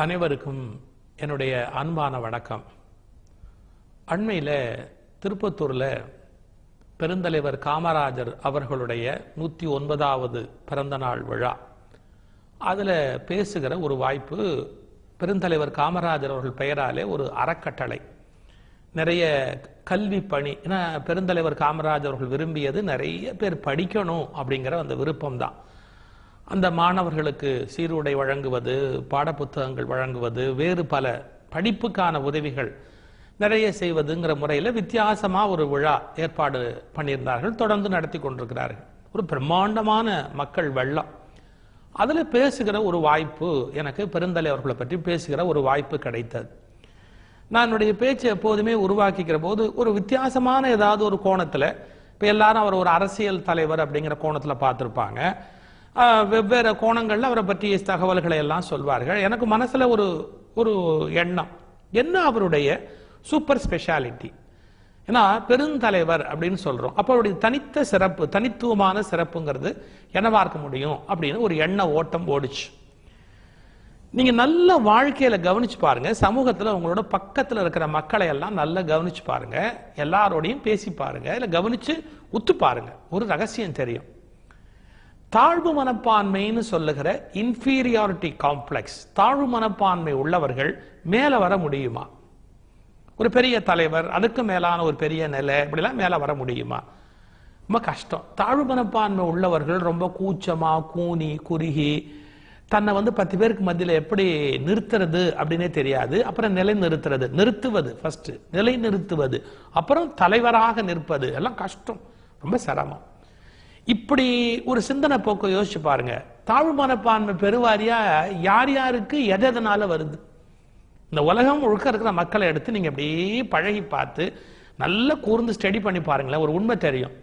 அனைவருக்கும் என்னுடைய அன்பான வணக்கம். அண்மையில் திருப்பத்தூரில் பெருந்தலைவர் காமராஜர் அவர்களுடைய 109வது பிறந்தநாள் விழா, அதில் பேசுகிற ஒரு வாய்ப்பு. பெருந்தலைவர் காமராஜர் அவர்கள் பெயராலே ஒரு அறக்கட்டளை, நிறைய கல்வி பணி. ஏன்னா பெருந்தலைவர் காமராஜர் அவர்கள் விரும்பியது நிறைய பேர் படிக்கணும் அப்படிங்கிற அந்த விருப்பம்தான். அந்த மாணவர்களுக்கு சீருடை வழங்குவது, பாடப்புத்தகங்கள் வழங்குவது, வேறு பல படிப்புக்கான உதவிகள் நிறைய செய்வதுங்கிற முறையில் வித்தியாசமாக ஒரு விழா ஏற்பாடு பண்ணியிருந்தார்கள். தொடர்ந்து நடத்தி கொண்டிருக்கிறார்கள். ஒரு பிரம்மாண்டமான மக்கள் வெள்ளம். அதில் பேசுகிற ஒரு வாய்ப்பு, எனக்கு பெருந்தலைவர்களை பற்றி பேசுகிற ஒரு வாய்ப்பு கிடைத்தது. நான் என்னுடைய பேச்சு எப்போதுமே உருவாக்கிக்கிற போது ஒரு வித்தியாசமான ஏதாவது ஒரு கோணத்தில், இப்போ எல்லாரும் அவர் ஒரு அரசியல் தலைவர் அப்படிங்கிற கோணத்தில் பார்த்துருப்பாங்க. வெவ்வேறு கோணங்களில் அவரை பற்றிய தகவல்களை எல்லாம் சொல்வார்கள். எனக்கு மனசில் ஒரு எண்ணம், என்ன அவருடைய சூப்பர் ஸ்பெஷாலிட்டி. ஏன்னா பெருந்தலைவர் அப்படின்னு சொல்கிறோம், அப்போ அவருடைய தனித்த சிறப்பு, தனித்துவமான சிறப்புங்கிறது என்னவா இருக்க முடியும் அப்படின்னு ஒரு எண்ண ஓட்டம் ஓடிச்சு. நீங்கள் நல்ல வாழ்க்கையில் கவனிச்சு பாருங்க, சமூகத்தில் உங்களோட பக்கத்தில் இருக்கிற மக்களை எல்லாம் நல்லா கவனிச்சு பாருங்க, எல்லாரோடையும் பேசி பாருங்க, இல்லை கவனிச்சு உத்து பாருங்க. ஒரு ரகசியம் தெரியும். தாழ்வு மனப்பான்மைன்னு சொல்லுகிற இன்ஃபீரியாரிட்டி காம்ப்ளெக்ஸ், தாழ்வு மனப்பான்மை உள்ளவர்கள் மேலே வர முடியுமா? ஒரு பெரிய தலைவர், அதுக்கு மேலான ஒரு பெரிய நிலை, இப்படிலாம் மேலே வர முடியுமா? ரொம்ப கஷ்டம். தாழ்வு மனப்பான்மை உள்ளவர்கள் ரொம்ப கூச்சமா, கூனி குறுகி, தன்னை 10 பேருக்கு மத்தியில் எப்படி நிறுத்துறது அப்படின்னே தெரியாது. அப்புறம் நிலை நிறுத்துவது ஃபர்ஸ்ட், நிலை நிறுத்துவது, அப்புறம் தலைவராக நிற்பது எல்லாம் கஷ்டம், ரொம்ப சிரமம். இப்படி ஒரு சிந்தனை போக்க யோசிச்சு பாருங்க. தாழ்வு மனப்பான்மை பெருவாரியா யார் யாருக்கு எதனால வருது? இந்த உலகம் முழுக்க இருக்கிற மக்களை எடுத்து நீங்க அப்படியே பழகி பார்த்து நல்லா கூர்ந்து ஸ்டடி பண்ணி பாருங்களேன், ஒரு உண்மை தெரியும்.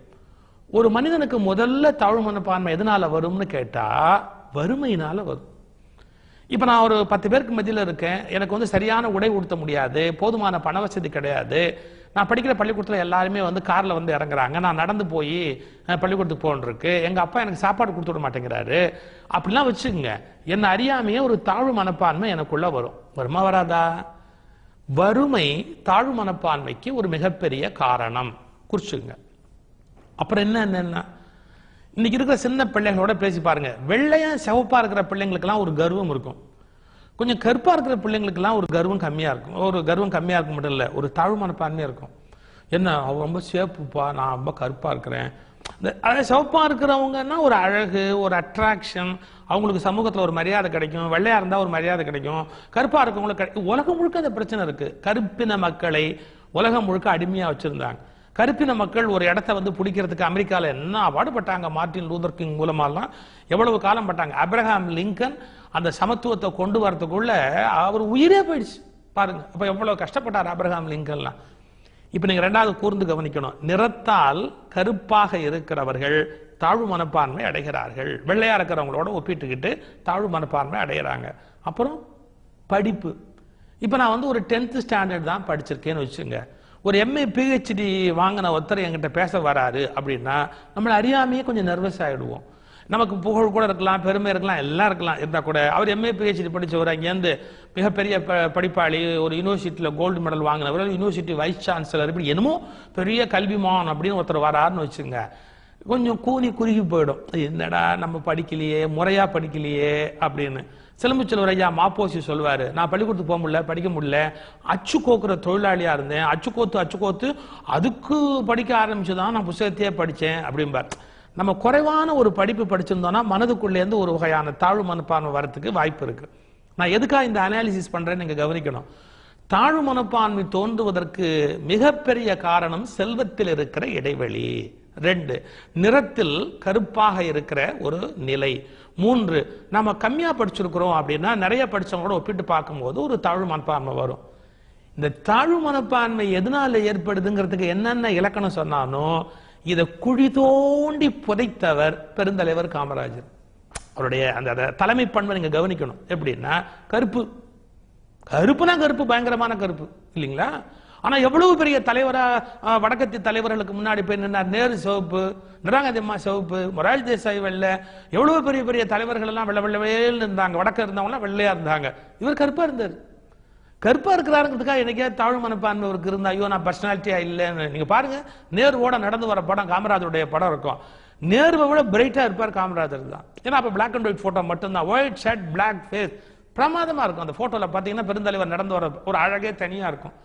ஒரு மனிதனுக்கு முதல்ல தாழ்வு மனப்பான்மை எதனால வரும்னு கேட்டா, வறுமையினால வரும். இப்ப நான் ஒரு 10 பேருக்கு மத்தியில் இருக்கேன், எனக்கு சரியான உடை உடுத்த முடியாது, போதுமான பண வசதி கிடையாது. நான் படிக்கிற பள்ளிக்கூடத்தில் எல்லாருமே காரில் இறங்குறாங்க, நான் நடந்து போய் பள்ளிக்கூடத்துக்கு போகணுருக்கு, எங்கள் அப்பா எனக்கு சாப்பாடு கொடுத்து விட மாட்டேங்கிறாரு. அப்படிலாம் வச்சுக்கோங்க, என்னை அறியாமையே ஒரு தாழ்வு மனப்பான்மை எனக்குள்ள வரும். வருமா வராதா? வறுமை தாழ்வு மனப்பான்மைக்கு ஒரு மிகப்பெரிய காரணம், குறிச்சுங்க. அப்புறம் என்ன, இன்னைக்கு இருக்கிற சின்ன பிள்ளைங்களோட பேசி பாருங்க. வெள்ளையா சிவப்பா இருக்கிற பிள்ளைங்களுக்கெல்லாம் ஒரு கர்வம் இருக்கும், கொஞ்சம் கருப்பா இருக்கிற பிள்ளைங்களுக்கெல்லாம் ஒரு கர்வம் கம்மியா இருக்கும். ஒரு கர்வம் கம்மியா இருக்க மட்டும் இல்லை, ஒரு தாழ்வு மனப்பான்மையா இருக்கும். என்ன அவ ரொம்ப சேப்புப்பா, நான் ரொம்ப கருப்பா இருக்கிறேன். சிவப்பா இருக்கிறவங்கன்னா ஒரு அழகு, ஒரு அட்ராக்ஷன், அவங்களுக்கு சமூகத்தில் ஒரு மரியாதை கிடைக்கும். வெள்ளையா இருந்தா ஒரு மரியாதை கிடைக்கும். கருப்பா இருக்கவங்களுக்கு உலகம் முழுக்க அந்த பிரச்சனை இருக்கு. கருப்பின மக்களை உலகம் முழுக்க அடிமையா வச்சிருந்தாங்க. கருப்பின மக்கள் ஒரு இடத்த பிடிக்கிறதுக்கு அமெரிக்காவில் என்ன பாடுபட்டாங்க. மார்ட்டின் லூதர் கிங் மூலமாலாம் எவ்வளவு காலம் பட்டாங்க. அப்ரஹாம் லிங்கன் அந்த சமத்துவத்தை கொண்டு வரதுக்குள்ள அவர் உயிரே போயிடுச்சு பாருங்க. அப்ப எவ்வளவு கஷ்டப்பட்டார் அப்ரஹாம் லிங்கன்லாம். இப்ப நீங்க ரெண்டாவது கூர்ந்து கவனிக்கணும். நிறத்தால் கருப்பாக இருக்கிறவர்கள் தாழ்வு மனப்பான்மை அடைகிறார்கள், வெள்ளையா இருக்கிறவங்களோட ஒப்பிட்டுக்கிட்டு தாழ்வு மனப்பான்மை அடைகிறாங்க. அப்புறம் படிப்பு. இப்ப நான் ஒரு 10th ஸ்டாண்டர்ட் தான் படிச்சிருக்கேன்னு வச்சுங்க. ஒரு MA PhD வாங்கின ஒருத்தர் என்கிட்ட பேச வராரு அப்படின்னா நம்மளை அறியாமையே கொஞ்சம் நர்வஸ் ஆகிடுவோம். நமக்கு புகழ் கூட இருக்கலாம், பெருமை இருக்கலாம், எல்லாம் இருக்கலாம். இருந்தால் கூட அவர் MA PhD படித்தவர், அங்கேருந்து மிகப்பெரிய படிப்பாளி, ஒரு யூனிவர்சிட்டியில் கோல்டு மெடல் வாங்கினவர், யூனிவர்சிட்டி வைஸ் சான்சலர், இப்படி என்னமோ பெரிய கல்விமான் அப்படின்னு ஒருத்தர் வராருன்னு வச்சுங்க, கொஞ்சம் கூனி குறுகி போயிடும். என்னடா நம்ம படிக்கலையே, முறையா படிக்கலையே அப்படின்னு. சிலம்புச்செல்வர் ஐயா மாப்போசி சொல்வாரு, நான் பள்ளிக்கூடத்துக்கு போக முடியல, படிக்க முடியல, அச்சு கோக்குற தொழிலாளியா இருந்தேன், அச்சு கோத்து அதுக்கு படிக்க ஆரம்பிச்சுதான் நான் புத்தகத்தையே படித்தேன் அப்படிம்பார். நம்ம குறைவான ஒரு படிப்பு படிச்சிருந்தோம்னா மனதுக்குள்ளேருந்து ஒரு வகையான தாழ்வு மனப்பான்மை வரத்துக்கு வாய்ப்பு இருக்கு. நான் எதுக்காக இந்த அனாலிசிஸ் பண்றேன்னு நீங்க கவனிக்கணும். தாழ்வு மனப்பான்மை தோன்றுவதற்கு மிகப்பெரிய காரணம் செல்வத்தில் இருக்கிற இடைவெளி. 2, நிறத்தில் கருப்பாக இருக்கிற ஒரு நிலை. 3, நம்ம கம்மியா படிச்சிருக்கிறோம் அப்படின்னா நிறைய படிச்சவங்களோட ஒப்பிட்டு பார்க்கும்போது ஒரு தாழ்வு மனப்பான்மை வரும். இந்த தாழ்வு மனப்பான்மை எதனால ஏற்படுதுங்கிறதுக்கு என்னென்ன இலக்கணம் சொன்னாலும் இதை குழி தோண்டி புதைத்தவர் பெருந்தலைவர் காமராஜர். அவருடைய அந்த தலைமை பண்பை நீங்க கவனிக்கணும். எப்படின்னா, கருப்புனா கருப்பு, பயங்கரமான கருப்பு இல்லைங்களா? ஆனா எவ்வளவு பெரிய தலைவரா வடக்கத்தி தலைவர்களுக்கு முன்னாடி போய் நின்றார். நேரு சிவப்பு, நிராகதிம்மா சிவப்பு, மொரார்ஜி தேசாய் வெள்ளை, எவ்வளவு பெரிய பெரிய தலைவர்கள் எல்லாம் வெள்ளை வெள்ளையில் இருந்தாங்க. வடக்க இருந்தவங்க வெள்ளையா இருந்தாங்க. இவர் கருப்பா இருந்தார். கருப்பா இருக்கிறாருங்கிறதுக்காக எனக்கே தாழ்வு மனப்பான்மை அவருக்கு இருந்தா ஐயோ நான் பர்சனாலிட்டியா இல்லைன்னு. நீங்க பாருங்க, நேருவோட நடந்து வர படம் காமராஜருடைய படம் இருக்கும். நேருவை விட பிரைட்டா இருப்பார் காமராஜர் தான். ஏன்னா அப்ப பிளாக் அண்ட் ஒயிட் போட்டோ மட்டும்தான், ஒயிட் ஷர்ட் பிளாக் ஃபேஸ், பிரமாதமா இருக்கும். அந்த போட்டோல பாத்தீங்கன்னா பெருந்தலைவர் நடந்து வர ஒரு அழகே தனியா இருக்கும்.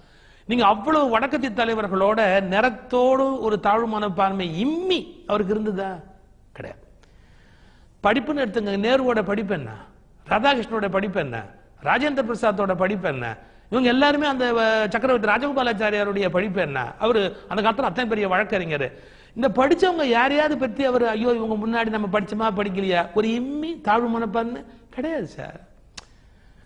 நீங்க அவ்வளவு வடக்கத்தி தலைவர்களோட நிறத்தோடு ஒரு தாழ்வு மனப்பான்மை இம்மி அவருக்கு இருந்ததா? கிடையாது. படிப்புன்னு எடுத்துங்க, நேருவோட படிப்பு என்ன, ராதாகிருஷ்ணனோட படிப்பு என்ன, ராஜேந்திர பிரசாத்தோட படிப்பு என்ன, இவங்க எல்லாருமே அந்த சக்கரவர்த்தி ராஜகோபாலாச்சாரியாருடைய படிப்பு என்ன? அவரு அந்த காலத்துல அத்தனை பெரிய வழக்கறிஞர். இந்த படிச்சவங்க யாரையாவது பத்தி அவர் ஐயோ இவங்க முன்னாடி நம்ம படிச்சோமா படிக்கலையா ஒரு இம்மி தாழ்வு மனப்பான்மை கிடையாது சார்.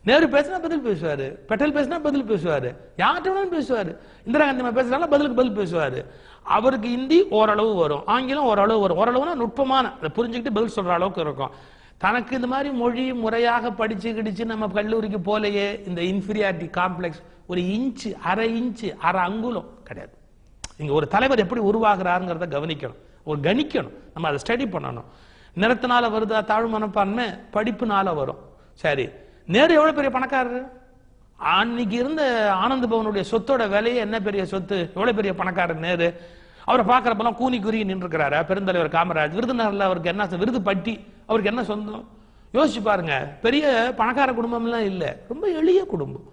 நேரு பேசினா பதில் பேசுவாரு, பட்டேல் பேசினா பதில் பேசுவாரு, யார்கிட்ட பேசுவாரு. இந்திரா காந்தி பேசுறாங்க பதிலுக்கு பதில் பேசுவாரு. அவருக்கு ஹிந்தி ஓரளவு வரும், ஆங்கிலம் ஓரளவு வரும். ஓரளவுனா நுட்பமான அதை புரிஞ்சுக்கிட்டு பதில் சொல்ற அளவுக்கு இருக்கும். தனக்கு இந்த மாதிரி மொழி முறையாக படிச்சு கிடிச்சு நம்ம கல்லூரிக்கு போலையே இந்த இன்ஃபீரியாரிட்டி காம்ப்ளெக்ஸ் ஒரு இன்ச்சு அரை அங்குலம் கிடையாது. இங்க ஒரு தலைவர் எப்படி உருவாகிறாருங்கிறத கவனிக்கணும், ஒரு கணிக்கணும், நம்ம அதை ஸ்டடி பண்ணணும். நிறத்தினால வருதா தாழ்வு மனப்பான்மை? படிப்புனால வரும். சரி, நேரு எவ்வளவு பெரிய பணக்காரரு? அன்னைக்கு இருந்த ஆனந்த பவனுடைய சொத்தோட விலையே என்ன பெரிய சொத்து, எவ்வளவு பெரிய பணக்காரர் நேரு. அவரை பார்க்கறப்பெல்லாம் கூனி குறுகி நின்று இருக்கிறாரு பெருந்தலைவர் காமராஜ். விருதுநகர்ல அவருக்கு என்ன, விருது பட்டி, அவருக்கு என்ன சொந்தம் யோசிச்சு பாருங்க. பெரிய பணக்கார குடும்பம் எல்லாம் இல்ல, ரொம்ப எளிய குடும்பம்.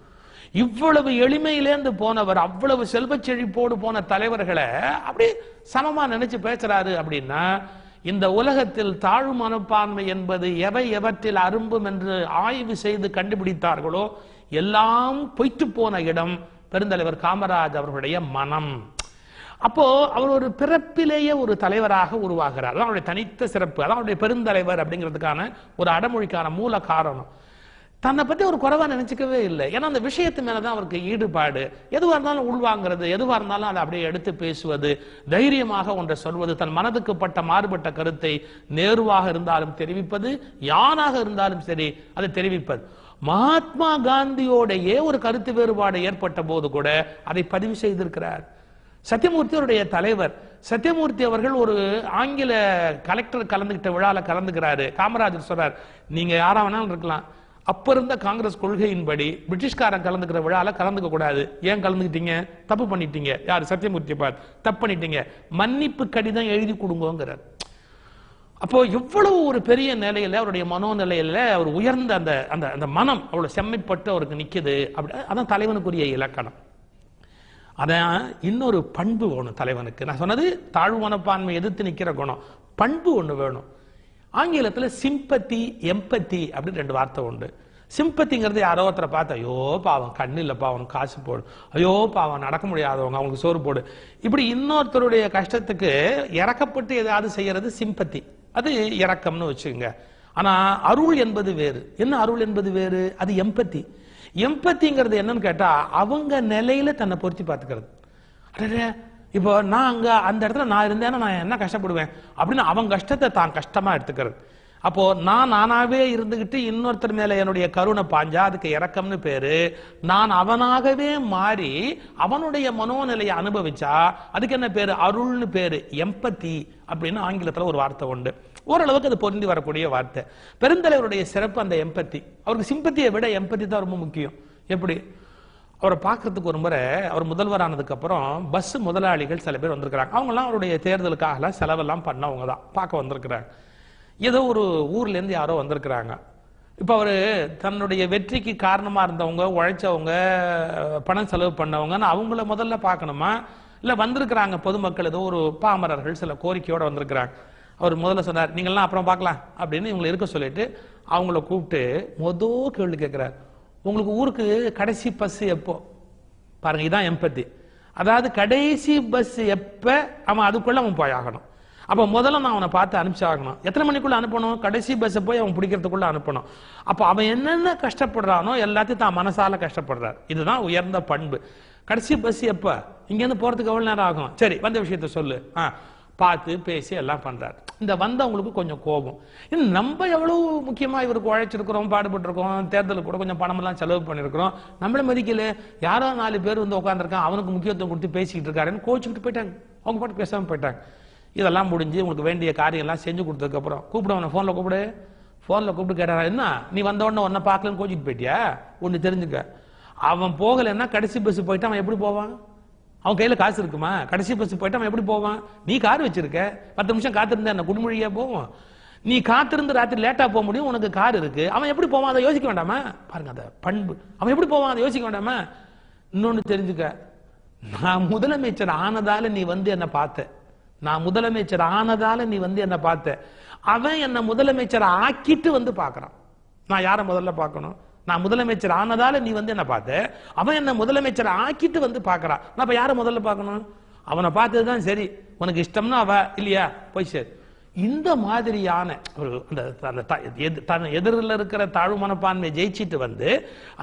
இவ்வளவு எளிமையிலேந்து போனவர், அவ்வளவு செல்வ செழிப்போடு போன தலைவர்களை அப்படி சமமா நினைச்சு பேசுறாரு அப்படின்னா, இந்த உலகத்தில் தாழ்வு மனப்பான்மை என்பது எவை எவற்றில் அரும்பும் என்று ஆய்வு செய்து கண்டுபிடித்தார்களோ எல்லாம் பொய்த்து போன இடம் பெருந்தலைவர் காமராஜ் அவர்களுடைய மனம். அப்போ அவர் ஒரு பிறப்பிலேயே ஒரு தலைவராக உருவாகிறார். அதான் அவருடைய தனித்த சிறப்பு, அதான் அவருடைய பெருந்தலைவர் அப்படிங்கிறதுக்கான ஒரு அடமொழிக்கான மூல காரணம். தன்னை பத்தி ஒரு குறைவா நினைச்சுக்கவே இல்லை. ஏன்னா அந்த விஷயத்து மேலதான் அவருக்கு ஈடுபாடு. எதுவா இருந்தாலும் உள்வாங்கிறது, எதுவா இருந்தாலும் அதை அப்படியே எடுத்து பேசுவது, தைரியமாக ஒன்றை சொல்வது, தன் மனதுக்கு பட்ட மாறுபட்ட கருத்தை நேருவாக இருந்தாலும் தெரிவிப்பது, யாராக இருந்தாலும் சரி அதை தெரிவிப்பது. மகாத்மா காந்தியோடையே ஒரு கருத்து வேறுபாடு ஏற்பட்ட போது கூட அதை பதிவு செய்திருக்கிறார். சத்தியமூர்த்தி அவருடைய தலைவர். சத்தியமூர்த்தி அவர்கள் ஒரு ஆங்கில கலெக்டர் கலந்துகிட்ட விழால கலந்துக்கிறாரு. காமராஜர் சொல்றார், நீங்க யாரா வேணாலும் இருக்கலாம், அப்ப இருந்த காங்கிரஸ் கொள்கையின்படி பிரிட்டிஷ்காரன் கலந்துக்கிற விழால கலந்துக்க கூடாது. ஏன் கலந்துக்கிட்டீங்க? தப்பு பண்ணிட்டீங்க. யாரு? சத்தியமூர்த்தி பார்த்து தப்பு பண்ணிட்டீங்க, மன்னிப்பு கடிதம் எழுதி கொடுங்கிறார். அப்போ இவ்வளவு ஒரு பெரிய நிலையில அவருடைய மனோநிலையில அவர் உயர்ந்த அந்த அந்த அந்த மனம் அவ்வளவு செம்மைப்பட்டு அவருக்கு நிக்குது. அப்படி அதான் தலைவனுக்குரிய இலக்கணம். அதான் இன்னொரு பண்பு வேணும் தலைவனுக்கு. நான் சொன்னது தாழ்வு மனப்பான்மை எதிர்த்து நிக்கிற குணம், பண்பு ஒண்ணு வேணும். ஆங்கிலத்துல சிம்பத்தி எம்பத்தி அப்படின்னு ரெண்டு வார்த்தை உண்டு. சிம்பத்திங்கிறது யாரோ ஒருத்தரை பார்த்து ஐயோ பாவம் கண்ணு இல்லப்பா அவனுக்கு காசு போடு, ஐயோ பாவம் நடக்க முடியாதவங்க அவங்களுக்கு சோறு போடு, இப்படி இன்னொருத்தருடைய கஷ்டத்துக்கு இறக்கப்பட்டு ஏதாவது செய்யறது சிம்பத்தி, அது இரக்கம்னு வச்சுக்கோங்க. ஆனா அருள் என்பது வேறு. என்ன அருள் என்பது வேறு? அது எம்பத்தி. எம்பத்திங்கிறது என்னன்னு கேட்டா அவங்க நிலையில தன்னை பொருத்தி பார்த்துக்கிறது. இப்போ நான் அங்க அந்த இடத்துல நான் இருந்தேன்னா நான் என்ன கஷ்டப்படுவேன் அப்படின்னு அவங்க கஷ்டத்தை தான் கஷ்டமா எடுத்துக்கிறது. அப்போ நான் நானாவே இருந்துகிட்டு இன்னொருத்தர் மேல என்னுடைய கருணை பாஞ்சா அதுக்கு இரக்கம்னு பேரு. நான் அவனாகவே மாறி அவனுடைய மனோநிலையை அனுபவிச்சா அதுக்கு என்ன பேரு? அருள்னு பேரு, எம்பத்தி அப்படின்னு ஆங்கிலத்துல ஒரு வார்த்தை உண்டு. ஓரளவுக்கு அது பொருந்தி வரக்கூடிய வார்த்தை. பெருந்தலைவருடைய சிறப்பு அந்த எம்பத்தி. அவருக்கு சிம்பத்தியை விட எம்பத்தி தான் ரொம்ப முக்கியம். எப்படி? அவரை பார்க்கறதுக்கு ஒரு முறை அவர் முதல்வர் ஆனதுக்கு அப்புறம் பஸ் முதலாளிகள் சில பேர் வந்திருக்கிறாங்க. அவங்கெல்லாம் அவருடைய தேர்தலுக்காக செலவெல்லாம் பண்ணவங்க தான் பார்க்க வந்திருக்கிறாங்க. ஏதோ ஒரு ஊர்ல இருந்து யாரோ வந்திருக்கிறாங்க. இப்ப அவரு தன்னுடைய வெற்றிக்கு காரணமா இருந்தவங்க, உழைச்சவங்க, பணம் செலவு பண்ணவங்க அவங்கள முதல்ல பார்க்கணுமா, இல்ல வந்திருக்கிறாங்க பொதுமக்கள் ஏதோ ஒரு பாமரர்கள் சில கோரிக்கையோட வந்திருக்கிறாங்க. அவர் முதல்ல சொன்னார் நீங்கள்லாம் அப்புறம் பார்க்கலாம் அப்படின்னு இவங்களை இருக்க சொல்லிட்டு அவங்கள கூப்பிட்டு மொதல் கேள்வி கேட்கிறார், உங்களுக்கு ஊருக்கு கடைசி பஸ் எப்போ? பாருங்க, இதான் எம்பத்தி. அதாவது கடைசி பஸ் எப்ப அவன் அதுக்குள்ள அவன் போய் ஆகணும். அப்ப முதல்ல நான் அவனை பார்த்து அனுப்பிச்சாகணும். எத்தனை மணிக்குள்ள அனுப்பணும்? கடைசி பஸ் போய் அவன் பிடிக்கிறதுக்குள்ள அனுப்பணும். அப்ப அவன் என்னென்ன கஷ்டப்படுறானோ எல்லாத்தையும் தான் மனசால கஷ்டப்படுறார். இதுதான் உயர்ந்த பண்பு. கடைசி பஸ் எப்ப? இங்க இருந்து போறதுக்கு எவ்வளவு நேரம் ஆகும்? சரி, வந்த விஷயத்த சொல்லு. பார்த்து பேசி எல்லாம் பண்றாரு. இந்த வந்தவங்களுக்கு கொஞ்சம் கோபம். நம்ம எவ்வளவு முக்கியமா இவருக்கு உழைச்சிருக்கிறோம், பாடுபட்டு இருக்கோம், தேர்தலுக்கு கூட கொஞ்சம் பணமெல்லாம் செலவு பண்ணிருக்கிறோம், நம்மள மதிக்கல, யாரோ 4 பேர் வந்து உட்காந்துருக்கான், அவனுக்கு முக்கியத்துவம் கொடுத்து பேசிக்கிட்டு இருக்காருன்னு கோச்சுக்கிட்டு போயிட்டாங்க. அவங்க பாட்டு பேசாம போயிட்டாங்க. இதெல்லாம் முடிஞ்சு உங்களுக்கு வேண்டிய காரியம் எல்லாம் செஞ்சு கொடுத்ததுக்கு அப்புறம் கூப்பிடுவான, போன்ல கூப்பிட்டு கேட்டாரா, என்ன நீ வந்த உடனே ஒன்ன பார்க்கலன்னு கோச்சிட்டு போயிட்டியா? ஒன்னு தெரிஞ்சுக்க, அவன் போகலன்னா கடைசி பஸ் போயிட்டு அவன் எப்படி போவான்? அவன் கையில காசு இருக்குமா? கடைசி பஸ் போயிட்டு அவன் எப்படி போவான்? நீ கார் வச்சிருக்க, 10 நிமிஷம் காத்திருந்தா என்ன குடுமொழியா போவோம்? நீ காத்திருந்து ராத்திரி லேட்டா போக முடியும், உனக்கு கார் இருக்கு, அவன் எப்படி போவான்? அதை யோசிக்க வேண்டாமா? பாருங்க அந்த பண்பு, அவன் எப்படி போவான் அதை யோசிக்க வேண்டாமா? இன்னொன்னு தெரிஞ்சுக்க, நான் முதலமைச்சர் ஆனதால நீ வந்து என்ன பார்த்த, நான் முதலமைச்சர் ஆனதால நீ வந்து என்ன பார்த்த, அவன் என்ன முதலமைச்சர் ஆக்கிட்டு வந்து பார்க்கறான். நான் யார முதல்ல பார்க்கணும்? நான் முதலமைச்சர் ஆனதால நீ வந்து என்ன பார்த்த, அவன் என்ன முதலமைச்சர் ஆக்கிட்டு வந்து பார்க்கறான். நான் இப்ப யார முதல்ல பார்க்கணும்? அவனை பார்த்ததுதான் சரி, உனக்கு இஷ்டம்னா அவ, இல்லையா போய் சரி. இந்த மாதிரியான எதிரில் இருக்கிற தாழ்வு மனப்பான்மை ஜெயிச்சிட்டு வந்து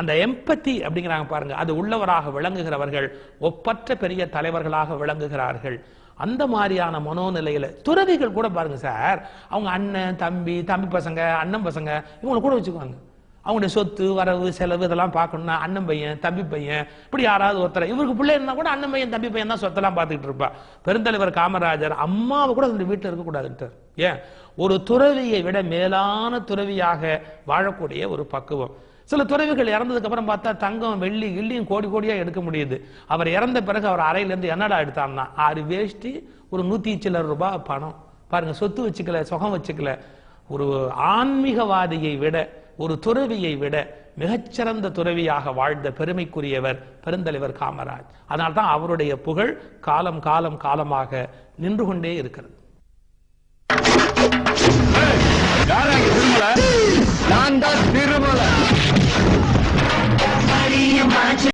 அந்த எம்பத்தி அப்படிங்கிறாங்க பாருங்க, அது உள்ளவராக விளங்குகிறவர்கள் ஒப்பற்ற பெரிய தலைவர்களாக விளங்குகிறார்கள். அந்த மாதிரியான மனோநிலையில துறவிகள் கூட பாருங்க சார், அவங்க அண்ணன் தம்பி பசங்க அண்ணன் பசங்க இவங்களை கூட வச்சுக்குவாங்க. அவங்களுடைய சொத்து வரவு செலவு இதெல்லாம் பார்க்கணும்னா அண்ணன் பையன் தம்பி பையன் இப்படி யாராவது ஒருத்தர், இவருக்கு பிள்ளை இருந்தா கூட அண்ணன் பையன் தம்பி பையன் தான் சொத்தெல்லாம் பார்த்துக்கிட்டு இருப்பா. பெருந்தலைவர் காமராஜர் அம்மாவை கூட அந்த வீட்டில் இருக்கக்கூடாதுன்ட்டு. ஏன்? ஒரு துறவியை விட மேலான துறவியாக வாழக்கூடிய ஒரு பக்குவம். சில துறவிகள் இறந்ததுக்கு அப்புறம் பார்த்தா தங்கம் வெள்ளி கிள்ளியும் கோடி கோடியா எடுக்க முடியுது. அவர் இறந்த பிறகு அவர் அறையில இருந்து என்னடா எடுத்தான்னா 6 வேஷ்டி, ஒரு 100 சில்லற ரூபாய் பணம். பாருங்க, சொத்து வச்சுக்கல, சுகம் வச்சுக்கல. ஒரு ஆன்மீகவாதியை விட, ஒரு துறவியை விட மிகச்சிறந்த துறவியாக வாழ்ந்த பெருமைக்குரியவர் பெருந்தலைவர் காமராஜ். அதனால்தான் அவருடைய புகழ் காலம் காலம் காலமாக நின்று கொண்டே இருக்கிறது. நான் தான் திருமலை.